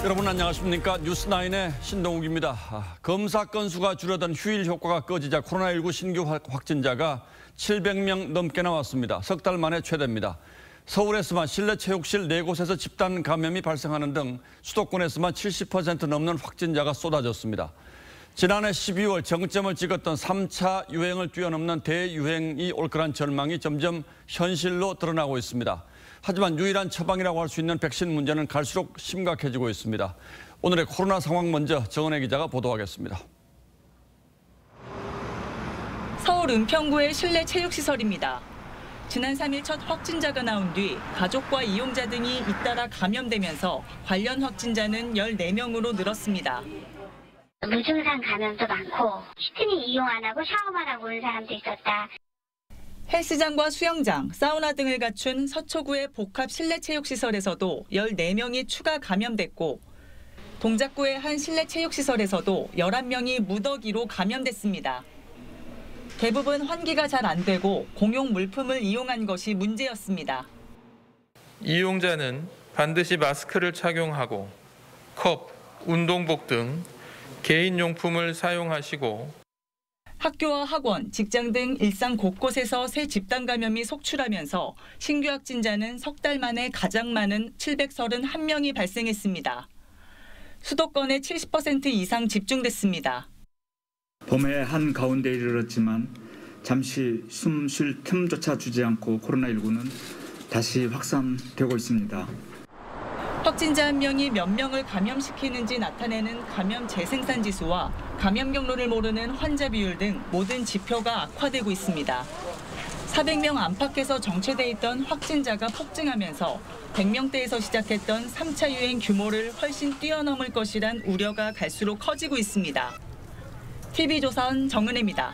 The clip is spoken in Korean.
여러분 안녕하십니까. 뉴스9의 신동욱입니다. 검사 건수가 줄어든 휴일 효과가 꺼지자 코로나19 신규 확진자가 700명 넘게 나왔습니다. 석 달 만에 최대입니다. 서울에서만 실내 체육실 4곳에서 집단 감염이 발생하는 등 수도권에서만 70% 넘는 확진자가 쏟아졌습니다. 지난해 12월 정점을 찍었던 3차 유행을 뛰어넘는 대유행이 올 거란 전망이 점점 현실로 드러나고 있습니다. 하지만 유일한 처방이라고 할 수 있는 백신 문제는 갈수록 심각해지고 있습니다. 오늘의 코로나 상황 먼저 정은혜 기자가 보도하겠습니다. 서울 은평구의 실내 체육시설입니다. 지난 3일 첫 확진자가 나온 뒤 가족과 이용자 등이 잇따라 감염되면서 관련 확진자는 14명으로 늘었습니다. 무증상 감염도 많고 시트니 이용 안 하고 샤워만 하고 오는 사람도 있었다. 헬스장과 수영장, 사우나 등을 갖춘 서초구의 복합 실내 체육시설에서도 14명이 추가 감염됐고 동작구의 한 실내 체육시설에서도 11명이 무더기로 감염됐습니다. 대부분 환기가 잘 안 되고 공용 물품을 이용한 것이 문제였습니다. 이용자는 반드시 마스크를 착용하고 컵, 운동복 등 개인용품을 사용하시고 학교와 학원, 직장 등 일상 곳곳에서 새 집단 감염이 속출하면서 신규 확진자는 석 달 만에 가장 많은 731명이 발생했습니다. 수도권의 70% 이상 집중됐습니다. 봄의 한가운데에 이르렀지만 잠시 숨 쉴 틈조차 주지 않고 코로나19는 다시 확산되고 있습니다. 확진자 한 명이 몇 명을 감염시키는지 나타내는 감염 재생산 지수와 감염 경로를 모르는 환자 비율 등 모든 지표가 악화되고 있습니다. 400명 안팎에서 정체돼 있던 확진자가 폭증하면서 100명대에서 시작했던 3차 유행 규모를 훨씬 뛰어넘을 것이란 우려가 갈수록 커지고 있습니다. TV조선 정은혜입니다.